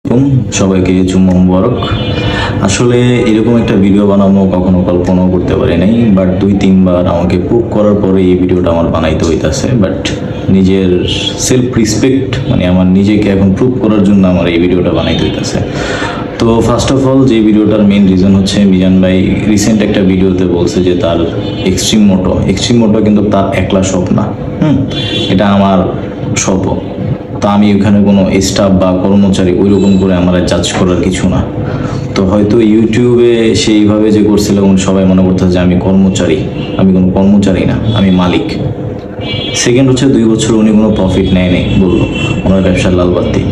সবাইকে জুম্মা মুবারক। আসলে এরকম একটা ভিডিও বানানো কখনো কল্পনাও করতে পারি নাই, বাট 2-3 বার আমাকে প্রুভ করার পরে এই ভিডিওটা আমার বানাইতে হইতাছে। বাট নিজের সেলফ রেসপেক্ট মানে আমার নিজেকে এখন প্রুভ করার জন্য আমার এই ভিডিওটা বানাইতে হইতাছে। তো ফার্স্ট অফ অল যে ভিডিওটার মেইন রিজন হচ্ছে মিজান ভাই রিসেন্ট একটা ভিডিওতে বলছে যে তার এক্সট্রিম মোটো কিন্তু তার একলা শখ না, এটা আমার শখও। তো আমি ওখানে কোনো স্টাফ বা কর্মচারী ওইরকম করে আমার জাজ করার কিছু না। তো হয়তো ইউটিউবে সেইভাবে যে করছিলাম সবাই মনে করতেছে যে আমি কর্মচারী, আমি কোনো কর্মচারী না, আমি মালিক। সেকেন্ড হচ্ছে 2 বছর উনি কোনো প্রফিট নেয়নি, বললো ওনার ব্যবসার লালবাতি।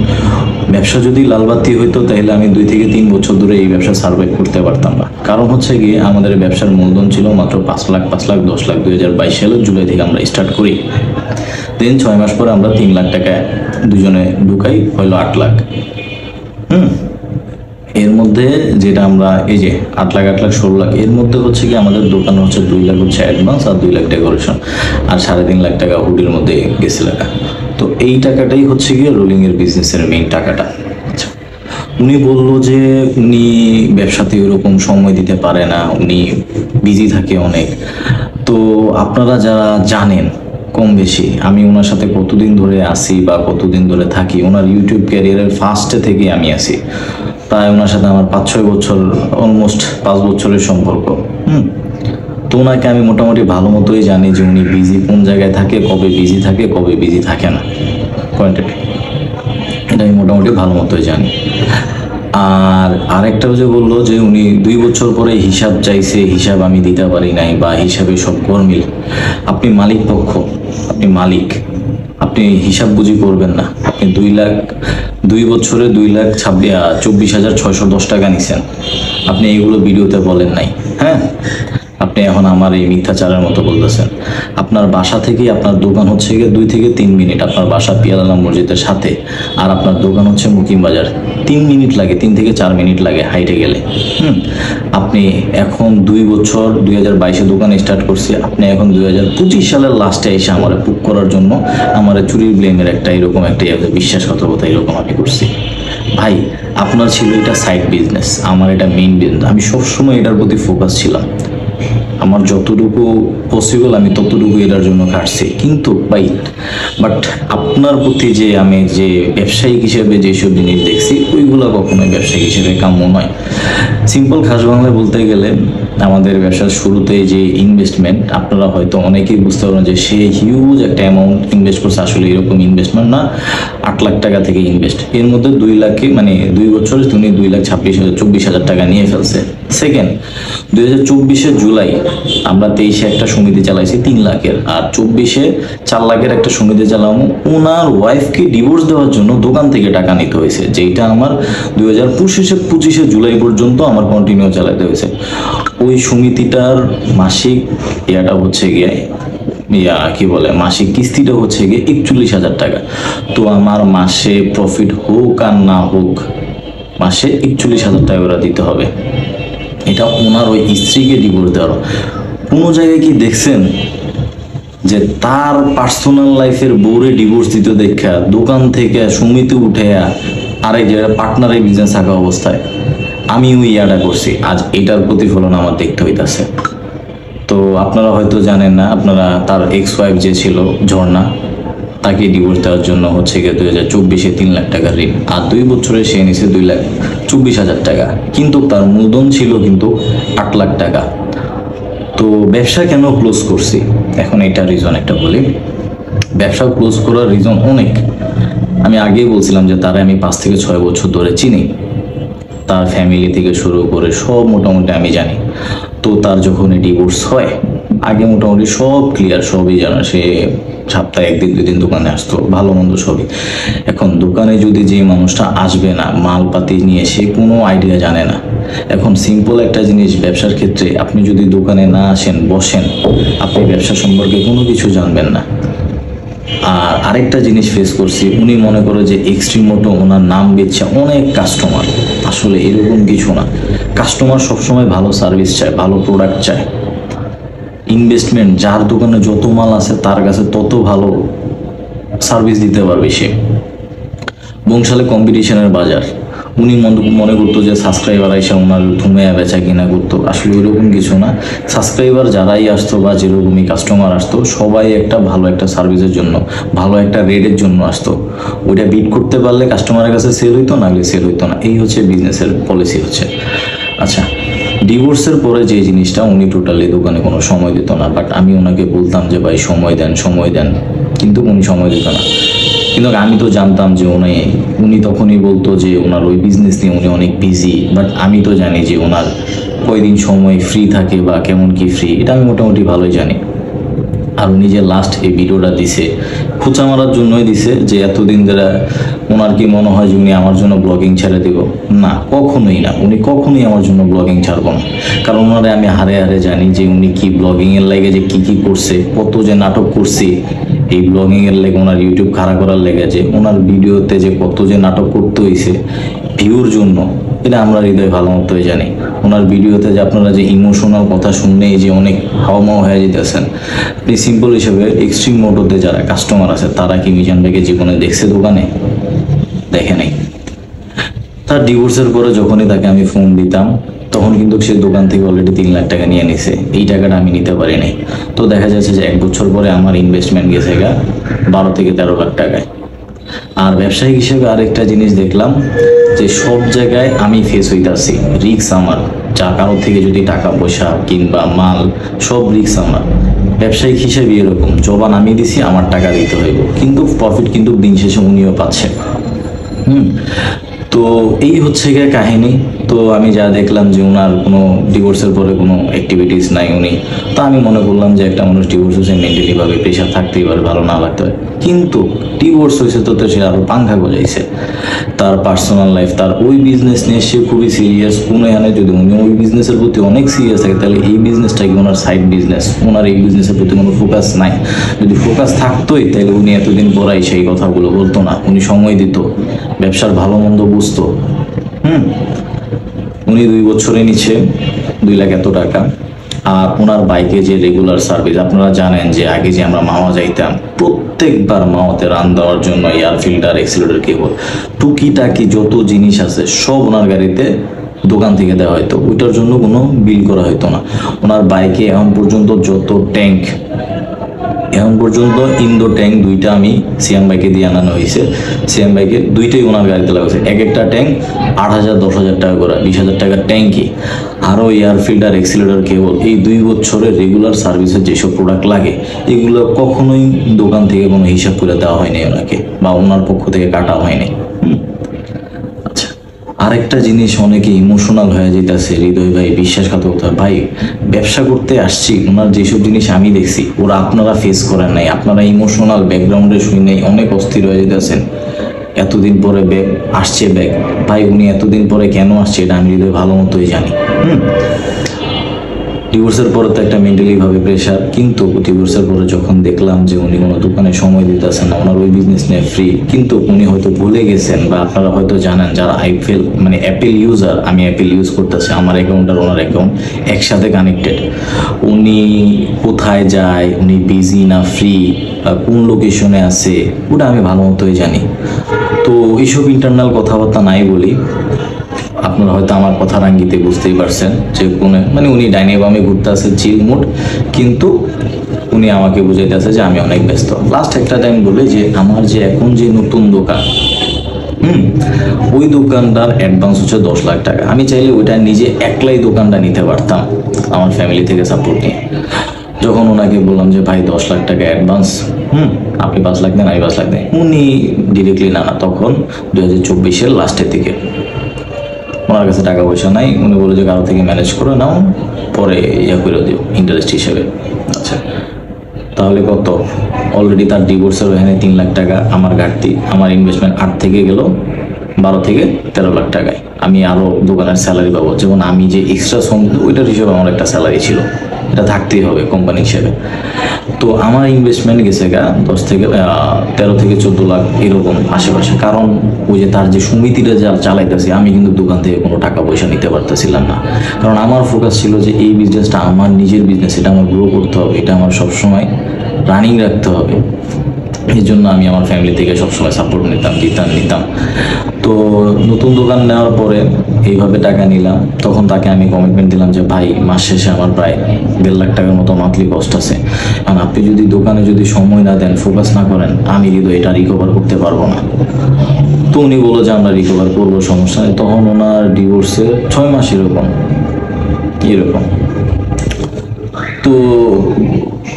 ব্যবসা যদি লালবাতি হইতো তাহলে আমি 2 থেকে 3 বছর ধরে এই ব্যবসা সার্ভাইভ করতে পারতাম না। কারণ হচ্ছে গিয়ে আমাদের ব্যবসার মূলধন ছিল মাত্র 5 লাখ 10 লাখ 2022 সালের জুলাই থেকে আমরা স্টার্ট করি। দেন 6 মাস পরে আমরা 3 লাখ টাকা দুজনে ঢুকাই, হইলো 8 লাখ। এর মধ্যে যেটা আমরা এই যে 8 লাখ 16 লাখ, এর মধ্যে হচ্ছে কি আমাদের দোকান হচ্ছে 2 লাখ হচ্ছে অ্যাডভান্স আর 2 লাখ ডেকোরেশন আর 3.5 লাখ টাকা হুডির মধ্যে গেছে টাকা। তো এই টাকাটাই হচ্ছে গিয়ে রোলিং এর বিজনেসের মেইন টাকাটা। আচ্ছা, উনি বললো যে উনি ব্যবসাতে ওরকম সময় দিতে পারে না, উনি বিজি থাকে অনেক। তো আপনারা যারা জানেন কম বেশি আমি ওনার সাথে কতদিন ধরে আসি বা কতদিন ধরে থাকি, ওনার ইউটিউব ক্যারিয়ারের ফার্স্টে থেকে আমি আসি, প্রায় ওনার সাথে আমার 5-6 বছর, অলমোস্ট 5 বছরের সম্পর্ক। তো ওনাকে আমি মোটামুটি ভালো মতোই জানি যে উনি বিজি কোন জায়গায় থাকে, কবে বিজি থাকে, কবে বিজি থাকে না, পয়েন্টেড। এটা আমি মোটামুটি ভালো মতোই জানি। আর আরেকটাও যে বললো যে উনি 2 বছর পরে হিসাব চাইছে, হিসাব আমি দিতে পারি নাই বা হিসাবে সব গরমিল। আপনি মালিক পক্ষ, আপনি মালিক, আপনি হিসাব বুঝি করবেন না। আপনি 2 বছরে 2,24,610 টাকা নিছেন, আপনি এইগুলো ভিডিওতে বলেন নাই। হ্যাঁ, আপনি এখন আমার এই মিথ্যাচারের মতো বলতেছেন। আপনার বাসা থেকে আপনার দোকান হচ্ছে গিয়ে 2 থেকে 3 মিনিট, আপনার বাসা পিয়ালালা মসজিদের সাথে, আর আপনার দোকান হচ্ছে মুকিম বাজার, 3 মিনিট লাগে, 3 থেকে 4 মিনিট লাগে হাইটে গেলে। আপনি এখন 2 বছর 2022-এ দোকান স্টার্ট করছি, আপনি এখন 2025 সালের লাস্টে এসে আমার পুক করার জন্য আমার চুরির ব্লেমের একটা এরকম একটা বিশ্বাসঘাতকতা এরকম আমি করছি। ভাই, আপনার ছিল এটা সাইড বিজনেস, আমার এটা মেইন বিজনেস। আমি সবসময় এটার প্রতি ফোকাস ছিলাম, আমার যতটুকু পসিবল আমি ততটুকু এটার জন্য কাটছি। কিন্তু বাট আপনার প্রতি যে আমি যে ব্যবসায়িক হিসেবে যেসব জিনিস দেখছি ওইগুলো কখনোই ব্যবসায়িক হিসেবে কাম্য নয়। সিম্পল খাস বাংলায় বলতে গেলে আমাদের ব্যবসার শুরুতে যে ইনভেস্টমেন্ট, আপনারা হয়তো অনেকেই বুঝতে পারেন যে সে হিউজ একটা অ্যামাউন্ট ইনভেস্ট করছে, আসলে এরকম ইনভেস্টমেন্ট না। 8 লাখ টাকা থেকে ইনভেস্ট, এর মধ্যে 2 লাখে মানে 2 বছর তিনি 2,24,000 টাকা নিয়ে ফেলছে। সেকেন্ড, 2024-এ জুলাই আমরা 23-এ একটা সমিতি চালাইছি 3 লাখের, আর 24-এ 4 লাখের একটা সমিতি চালানো। ওনার ওয়াইফকে ডিভোর্স দেওয়ার জন্য দোকান থেকে টাকা নিতে হয়েছে, যেটা আমার 2025-এ জুলাই পর্যন্ত আমার কন্টিনিউ চালাতে হয়েছে। ওই সমিতিটার মাসিক ইয়াটা হচ্ছে গিয়ে মাসিক কিস্তিটা হচ্ছে গিয়ে 41,000 টাকা। তো আমার মাসে প্রফিট হোক আর না হোক মাসে 41,000 টাকা ওরা দিতে হবে। এটা ওনার ওই স্ত্রীকে ডিভোর্স দেওয়ার। কোনো জায়গায় কি দেখছেন যে তার পার্সোনাল লাইফের বউরে ডিভোর্স দিতে দেখা দোকান থেকে সমিতি উঠে আরেক জায়গায় পার্টনারে বিজনেস থাকা অবস্থায় আমি ওই ইয়াটা করছি, আজ এটার প্রতিফলন আমার দেখতে হইতাছে। তো আপনারা হয়তো জানেন না, আপনারা তার এক্স ওয়াইফ যে ছিল ঝর্ণা, তাকে ডিভোর্স দেওয়ার জন্য হচ্ছে গিয়ে 2024-এ 3 লাখ টাকা ঋণ, আর 2 বছরে সে নিছে 2,24,000 টাকা, কিন্তু তার মূলধন ছিল কিন্তু 8 লাখ টাকা। তো ব্যবসা কেন ক্লোজ করছি, এখন এটা রিজন একটা বলি। ব্যবসা ক্লোজ করার রিজন অনেক। আমি আগেই বলছিলাম যে তারা আমি 5 থেকে 6 বছর ধরে চিনি, তার ফ্যামিলি থেকে শুরু করে সব মোটামুটি আমি জানি। তো তার যখন ডিভোর্স হয়, আগে মোটামুটি সব ক্লিয়ার, সবই জানা। সে সপ্তাহে 1 দিন 2 দিন দোকানে আসতো, ভালো মন্দ সবই। এখন দোকানে যদি যে মানুষটা আসবে না মালপাতি নিয়ে, সে কোনো আইডিয়া জানে না। এখন সিম্পল একটা জিনিস, ব্যবসার ক্ষেত্রে আপনি যদি দোকানে না আসেন, বসেন, আপনি ব্যবসা সম্পর্কে কোনো কিছু জানবেন না। আর আরেকটা জিনিস ফেস করছি, উনি মনে করে যে এক্সট্রিম মোটো ওনার নাম বেচছে অনেক কাস্টমার। আসলে এরকম কিছু না, কাস্টমার সবসময় ভালো সার্ভিস চায়, ভালো প্রোডাক্ট চায়। ইনভেস্টমেন্ট, যার দোকানে যত মাল আছে তার কাছে তত ভালো সার্ভিস দিতে পারবে সে। বংশালে কম্পিটিশনের বাজার, উনি মনে করতো যে সাবস্ক্রাইবার এসে ওনার ধুমেয়া বেচা কিনা করতো, আসলে ওইরকম কিছু না। সাবস্ক্রাইবার যারাই আসতো বা যেরকমই কাস্টমার আসতো সবাই একটা ভালো একটা সার্ভিসের জন্য, ভালো একটা রেটের জন্য আসতো। ওইটা বিট করতে পারলে কাস্টমারের কাছে সেল হইতো, না হলে সেল হইতো না। এই হচ্ছে বিজনেসের পলিসি হচ্ছে। আচ্ছা, ডিভোর্সের পরে যে জিনিসটা, উনি টোটালি দোকানে কোনো সময় দিত না, বাট আমি ওনাকে বলতাম যে ভাই সময় দেন সময় দেন, কিন্তু উনি সময় দিত না। কিন্তু আমি তো জানতাম যে উনি তখনই বলতো যে ওনার ওই বিজনেস নিয়ে উনি অনেক বিজি, বাট আমি তো জানি যে ওনার কয়দিন সময় ফ্রি থাকে বা কেমন কি ফ্রি, এটা আমি মোটামুটি ভালোই জানি। আর উনি যে লাস্ট এই ভিডিওটা দিছে খুঁচা মারার জন্যই দিছে, যে এতদিন ধরে ওনার কি মনে হয় যে উনি আমার জন্য ব্লগিং ছেড়ে দিব? না, কখনোই না, উনি কখনোই আমার জন্য ব্লগিং ছাড়বো না। কারণ ওনারে আমি হারে হারে জানি যে উনি কি ব্লগিংয়ের লাগে যে কি করছে, কত যে নাটক করছে এই ব্লগিংয়ের লেগে, ওনার ইউটিউব খাড়া করার লেগে, যে ওনার ভিডিওতে যে কত যে নাটক করতে হয়েছে ভিউর জন্য, এটা আমরা হৃদয় ভালো মতোই জানি। ওনার ভিডিওতে যে আপনারা যে ইমোশনাল কথা শুনলেই যে অনেক হাওমাও হয়ে যেতেছেন, আপনি সিম্পল হিসেবে এক্সট্রিম মোটরতে যারা কাস্টমার আছে তারা কি মিজান ভাইকে জীবনে দেখছে দোকানে? দেখে নাই। তার ডিভোর্সের পরে যখনই তাকে আমি ফোন দিতাম তখন কিন্তু সে দোকান থেকে অলরেডি 3 লাখ টাকা নিয়ে নিছে। এই টাকাটা আমি নিতে পারি নাই। তো দেখা যাচ্ছে যে 1 বছর পরে আমার ইনভেস্টমেন্ট গেছে 12 থেকে 13 লাখ টাকায়। আর ব্যবসায়িক হিসেবে আরেকটা জিনিস দেখলাম যে সব জায়গায় আমি ফেস হইতাছি, রিস্ক আমার। যা কারো থেকে যদি টাকা পয়সা কিংবা মাল, সব রিস্ক আমার। ব্যবসায়িক হিসেবে এরকম, জবান আমি দিছি, আমার টাকা দিতে হইব, কিন্তু প্রফিট কিন্তু দিন শেষে উনিও পাচ্ছে। তো এই হচ্ছে গিয়ে কাহিনী। তো আমি যা দেখলাম যে ওনার কোনো ডিভোর্সের পরে কোনো অ্যাক্টিভিটিস নাই উনি, তো আমি মনে করলাম যে একটা মানুষ ডিভোর্স হয়েছে মেন্টালিভাবে প্রেশার থাকতেই পারে, ভালো না লাগতে হয়। কিন্তু ডিভোর্স হয়েছে তো সে আরও পাংখা গজাইছে। তার পার্সোনাল লাইফ, তার ওই বিজনেস নিয়ে সে খুবই সিরিয়াস। উনি যদি উনি ওই বিজনেসের প্রতি অনেক সিরিয়াস থাকে, তাহলে এই বিজনেসটা কি ওনার সাইড বিজনেস, ওনার এই বিজনেসের প্রতি কোনো ফোকাস নাই। যদি ফোকাস থাকতোই তাহলে উনি এতদিন পরাই সেই কথাগুলো বলতো না, উনি সময় দিত, ব্যবসার ভালো মন্দ বুঝতো। উনি 2 বছরে নিচ্ছে 2 লাখ এত টাকা। আর ওনার বাইকে যে রেগুলার সার্ভিস, আপনারা জানেন যে আগে যে আমরা মাওয়া যাইতাম, প্রত্যেকবার মাওয়াতে রান দেওয়ার জন্য এয়ার ফিল্টার, এক্সিলেটর, কেবল, টুকিটাকি যত জিনিস আছে সব ওনার গাড়িতে দোকান থেকে দেওয়া হয়তো, ওইটার জন্য কোনো বিল করা হতো না। ওনার বাইকে এখন পর্যন্ত যত ট্যাঙ্ক, এখন পর্যন্ত ইন্দো ট্যাঙ্ক 2টা আমি সিয়াম বাইকে দিয়ে আনানো হয়েছে। সিয়াম বাইকে 2টাই ওনার গাড়িতে লাগাচ্ছে। এক একটা ট্যাঙ্ক 8,000 10,000 টাকা করে, 20,000 টাকার ট্যাঙ্কই। আরও এয়ার ফিল্টার, এক্সিলেটর, কেবল, এই 2 বছরের রেগুলার সার্ভিসের যেসব প্রোডাক্ট লাগে এগুলো কখনোই দোকান থেকে কোনো হিসাব করে দেওয়া হয়নি ওনাকে, বা ওনার পক্ষ থেকে কাটা হয়নি। আরেকটা জিনিস, অনেকে ইমোশনাল হয়ে যেতেছে, হৃদয় ভাই বিশ্বাসঘাতকতা। ভাই ব্যবসা করতে আসছি, ওনার যেসব জিনিস আমি দেখছি ওরা আপনারা ফেস করেন নাই, আপনারা ইমোশনাল ব্যাকগ্রাউন্ডে শুনে অনেক অস্থির হয়ে যেতেছেন। এতদিন পরে ব্যাগ আসছে, ব্যাগ ভাই উনি এতদিন পরে কেন আসছে এটা আমি হৃদয় ভালো মতোই জানি। ডিভোর্সের পরে তো একটা মেন্টালিভাবে প্রেশার, কিন্তু ডিভোর্সের পরে যখন দেখলাম যে উনি কোনো দোকানে সময় দিতেছেন না, ওনার ওই বিজনেস নিয়ে ফ্রি, কিন্তু উনি হয়তো ভুলে গেছেন, বা আপনারা হয়তো জানেন যারা অ্যাপেল ইউজার, আমি অ্যাপেল ইউজ করতেছি, আমার অ্যাকাউন্ট আর ওনার অ্যাকাউন্ট একসাথে কানেক্টেড। উনি কোথায় যায়, উনি বিজি না ফ্রি, কোন লোকেশনে আছে, ওটা আমি ভালো মতোই জানি। তো এইসব ইন্টারনাল কথাবার্তা নাই বলি, আপনারা হয়তো আমার কথা রাঙ্গিতে বুঝতেই পারছেন যে উনি ডাইনে বামে ঘুরতে আছে চিল মুড, কিন্তু উনি আমাকে বুঝাইতে আছে যে আমি অনেক ব্যস্ত। লাস্ট একটা টাইম বলে যে আমার যে এখন যে নতুন দোকান, ওই দোকানটার অ্যাডভান্স হচ্ছে 10 লাখ টাকা। আমি চাইলে ওইটা নিজে একলাই দোকানটা নিতে পারতাম আমার ফ্যামিলি থেকে সাপোর্ট নিয়ে। যখন ওনাকে বললাম যে ভাই 10 লাখ টাকা অ্যাডভান্স, আপনি 5 লাখ দেন, আমি 5 লাখ দেন, উনি ডিরেক্টলি না, তখন 2024-এর লাস্টের দিকে। ওনার কাছে টাকা পয়সা নাই, উনি বলে যে কারো থেকে ম্যানেজ করে নাও, পরে করে দিও ইন্টারেস্ট হিসেবে। আচ্ছা, তাহলে কত? অলরেডি তার ডিভোর্সের ওখানে 3 লাখ টাকা আমার ঘাটতি, আমার ইনভেস্টমেন্ট 8 থেকে গেল 12 থেকে 13 লাখ টাকায়। আমি আরও দোকানের স্যালারি পাবো, যেমন আমি যে এক্সট্রা শ্রম দিই ওইটার হিসেবে আমার একটা স্যালারি ছিল, এটা থাকতেই হবে কোম্পানি হিসেবে। তো আমার ইনভেস্টমেন্ট গেছে 13 থেকে 14 লাখ এরকম আশেপাশে। কারণ ওই যে তার যে সমিতিটা যা চালাইতেছে, আমি কিন্তু দোকান থেকে কোনো টাকা পয়সা নিতে পারতেছিলাম না। কারণ আমার ফোকাস ছিল যে এই বিজনেসটা আমার নিজের বিজনেস, এটা আমার গ্রো করতে হবে, এটা আমার সবসময় রানিং রাখতে হবে। এই জন্য আমি আমার ফ্যামিলি থেকে সবসময় সাপোর্ট নিতাম। তো নতুন দোকান নেওয়ার পরে এইভাবে টাকা নিলাম, তখন তাকে আমি কমিটমেন্ট দিলাম যে ভাই মাস শেষে আমার প্রায় 1.5 লাখ টাকার মতো মান্থলি কস্ট আছে, কারণ আপনি যদি দোকানে যদি সময় না দেন, ফোকাস না করেন, আমি কিন্তু এটা রিকভার করতে পারবো না। তো উনি বললো যে আমরা রিকভার করবো, সমস্যা নেই। তখন ওনার ডিভোর্সের 6 মাস এরকম। তো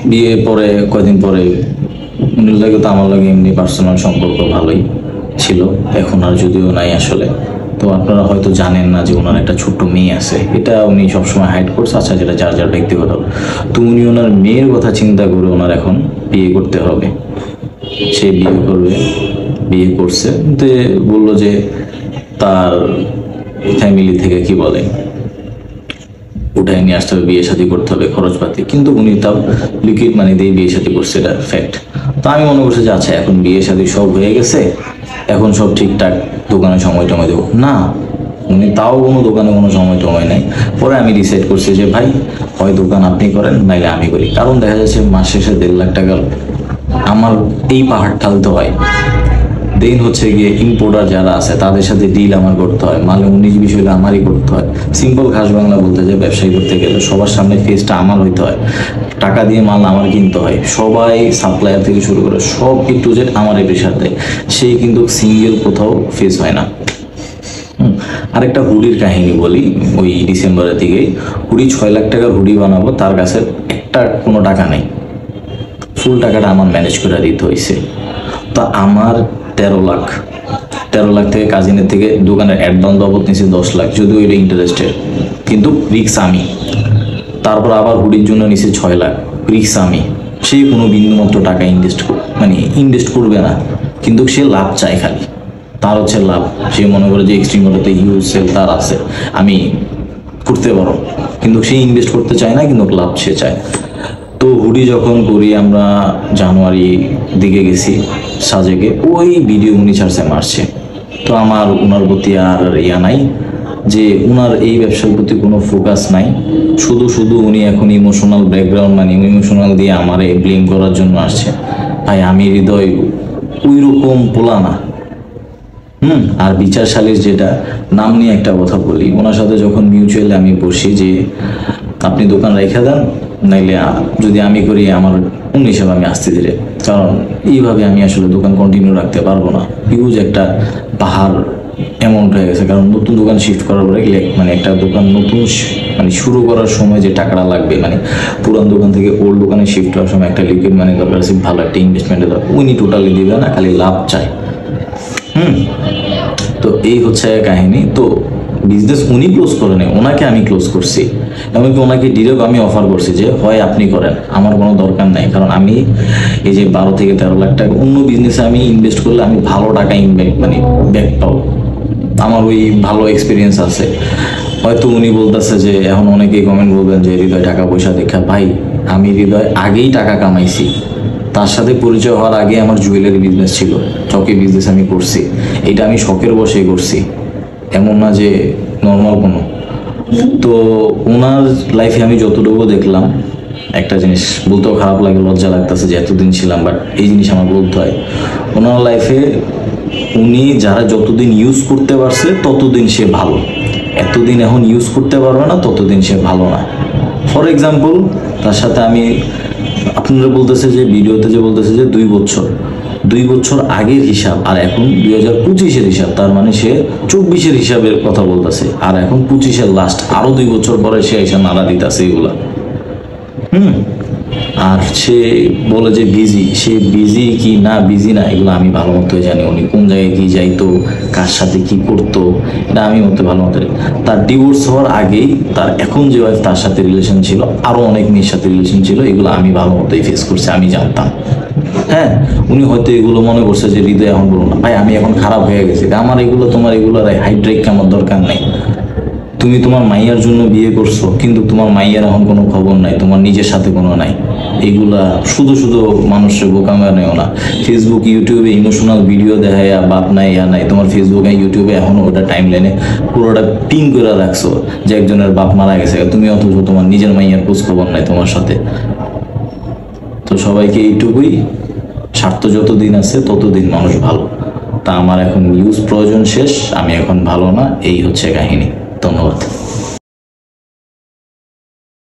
বিয়ে পরে কয়দিন পরে উনির লাগে তো আমার লাগে এমনি পার্সোনাল সম্পর্ক ভালোই ছিল, এখন আর যদিও নাই আসলে। তো আপনারা হয়তো জানেন না যে ওনার একটা ছোট্ট মেয়ে আছে, এটা উনি সবসময় হাইড করছে। আচ্ছা, যেটা যার ব্যক্তিগত। তো উনি ওনার মেয়ের কথা চিন্তা করে ওনার এখন বিয়ে করতে হবে, সে বিয়ে করবে, বিয়ে করছে। তো বললো যে তার ফ্যামিলি থেকে কি বলে উঠায় নিয়ে আসতে হবে, বিয়ে শাদী করতে হবে, খরচপাতি। কিন্তু উনি তাও লিকুইড মানি দিয়ে বিয়ে শাদী করছে, এটা ফ্যাক্ট। তো আমি মনে করছি যে আচ্ছা, এখন বিয়ে শাদী সব হয়ে গেছে, এখন সব ঠিকঠাক, দোকানে সময় টময় দেবো না। উনি তাও কোনো দোকানে কোনো সময় টময় নাই। পরে আমি ডিসাইড করছি যে ভাই, হয় দোকান আপনি করেন, নাইলে আমি করি। কারণ দেখা যাচ্ছে মাস শেষে 1.5 লাখ টাকা আমার এই পাহাড় ঠালতে হয়। দেন হচ্ছে গিয়ে ইম্পোর্টার যারা আছে তাদের সাথে ডিল আমার করতে হয়, মালে 19-20 হলে আমারই করতে হয়। সিম্পল খাস বাংলা বলতে যে ব্যবসায়ী করতে গেলে সবার সামনে ফেসটা আমার হইতে হয়, টাকা দিয়ে মাল আমার কিনতে হয়, সবাই সাপ্লায়ার থেকে শুরু করে সব একটু জেড আমার প্রেশার দেয়। সেই কিন্তু সিঙ্গেল কোথাও ফেস হয় না। আরেকটা হুডির কাহিনী বলি। ওই ডিসেম্বরের দিকে হুডি 6 লাখ টাকার হুডি বানাবো, তার কাছে একটা কোনো টাকা নেই, ফুল টাকাটা আমার ম্যানেজ করে দিতে হয়েছে। তো আমার 13 লাখ থেকে কাজিনের থেকে দোকানের অ্যাডভান্স বাবদ নিয়েছে 10 লাখ, যদিও এটা ইন্টারেস্টের, কিন্তু রিক্স আমি। তারপর আবার হুডির জন্য নিয়েছে 6 লাখ, রিক্স আমি। সে কোনো বিন্দুমাত্র টাকা ইনভেস্ট করবে না, কিন্তু সে লাভ চায় খালি, তার হচ্ছে লাভ। সে মনে করে যে এক্সট্রিম অটোতে হিউজ সেল তার আছে, আমি করতে পারো, কিন্তু সে ইনভেস্ট করতে চায় না, কিন্তু লাভ সে চায়। তো হুডি যখন করি আমরা জানুয়ারি দিকে গেছি সাজেকে, ওই ভিডিও উনি ছাড়ছে মারছে। তো আমার ওনার প্রতি আর নাই, যে ওনার এই ব্যবসার প্রতি কোনো ফোকাস নাই। শুধু উনি এখন ইমোশনাল ব্যাকগ্রাউন্ড, মানে ইমোশনাল দিয়ে আমারে ব্লেম করার জন্য আসছে। ভাই আমি হৃদয় ওই রকম পোলা না। আর বিচার সালিশ যেটা নাম নিয়ে একটা কথা বলি, ওনার সাথে যখন মিউচুয়ালি আমি বসি যে আপনি দোকান রেখে দেন, নাইলে যদি আমি করি আমার অন্য হিসাবে আমি আসতে ধীরে, কারণ এইভাবে আমি আসলে দোকান কন্টিনিউ রাখতে পারবো না। হিউজ একটা পাহাড় অ্যামাউন্ট হয়ে গেছে, কারণ নতুন দোকান শিফট করার পরে মানে একটা দোকান নতুন মানে শুরু করার সময় যে টাকাটা লাগবে, মানে পুরান দোকান থেকে ওল্ড দোকানে শিফট হওয়ার সময় একটা লিকুইড মানি দরকার আছে, ভালো একটা ইনভেস্টমেন্টের দরকার। উনি টোটালি দিবে না, খালি লাভ চায়। তো এই হচ্ছে কাহিনী। তো বিজনেস উনি ক্লোজ করে নেই, ওনাকে আমি ক্লোজ করছি। এমনকি ওনাকে ডিরেক্ট আমি অফার করছি যে হয় আপনি করেন, আমার কোনো দরকার নাই। কারণ আমি এই যে 12 থেকে 13 লাখ টাকা অন্য বিজনেসে আমি ইনভেস্ট করলে আমি ভালো টাকা মানে ব্যাক পাবো, আমার ওই ভালো এক্সপিরিয়েন্স আছে। হয়তো উনি বলতেছে যে এখন অনেকেই কমেন্ট বলবেন যে হৃদয় টাকা পয়সা দেখা। ভাই আমি হৃদয় আগেই টাকা কামাইছি, তার সাথে পরিচয় হওয়ার আগে আমার জুয়েলারি বিজনেস ছিল, চকে বিজনেস আমি করছি। এটা আমি শখের বসেই করছি, এমন না যে নর্মাল কোনো। তো ওনার লাইফে আমি যতটুকু দেখলাম, একটা জিনিস বলতেও খারাপ লাগে, লজ্জা লাগতেছে যে এতদিন ছিলাম, বাট এই জিনিস আমার বলতে হয়। ওনার লাইফে উনি যারা যতদিন ইউজ করতে পারছে ততদিন সে ভালো, এতদিন এখন ইউজ করতে পারবে না ততদিন সে ভালো না। ফর এক্সাম্পল, তার সাথে আমি আপনারা বলতেছে যে ভিডিওতে যে বলতেছে যে 2 বছর আগের হিসাব আর এখন 2025-এর হিসাব, তার মানে সে 24-এর হিসাবের কথা বলতেছে, আর এখন 25-এর লাস্ট, আরো 2 বছর পরে সে এসে নাড়া দিতেছে এগুলা। আর সে বলে যে বিজি, সে বিজি কি না বিজি না এগুলো আমি ভালো মতোই জানি। উনি কোন জায়গায় কি যাইতো, কার সাথে কি করতো, এটা আমি ভালো মতো। তার ডিভোর্স হওয়ার আগেই তার এখন যে ওয়াইফ, তার সাথে রিলেশন ছিল, আরো অনেক মেয়ের সাথে রিলেশন ছিল, এগুলো আমি ভালো মতোই ফেস করছি, আমি জানতাম। হ্যাঁ, উনি হয়তো এগুলো মনে করছে যে হৃদয় এখন বলুন না ভাই আমি এখন খারাপ হয়ে গেছি, আমার এগুলো তোমার এগুলো হাইড্রেক আমার দরকার নাই। তুমি তোমার মাইয়ার জন্য বিয়ে করছো, কিন্তু তোমার মাইয়ার এখন কোনো খবর নাই, তোমার নিজের সাথে কোনো নাই। এগুলা শুধু মানুষের বোকামে নেও না। ফেসবুক ইউটিউবে ইমোশনাল ভিডিও দেখায় বাপ নাই ইয়া নাই, তোমার ফেসবুকে ইউটিউবে এখনো ওটা টাইম লাইনে পুরোটা পিন করে রাখছো যে একজনের বাপ মারা গেছে, তুমি অথচ তোমার নিজের মাইয়ার খোঁজ খবর নাই তোমার সাথে। তো সবাইকে এইটুকুই, স্বার্থ যতদিন আছে ততদিন মানুষ ভালো। তা আমার এখন ইউজ প্রয়োজন শেষ, আমি এখন ভালো না, এই হচ্ছে কাহিনী।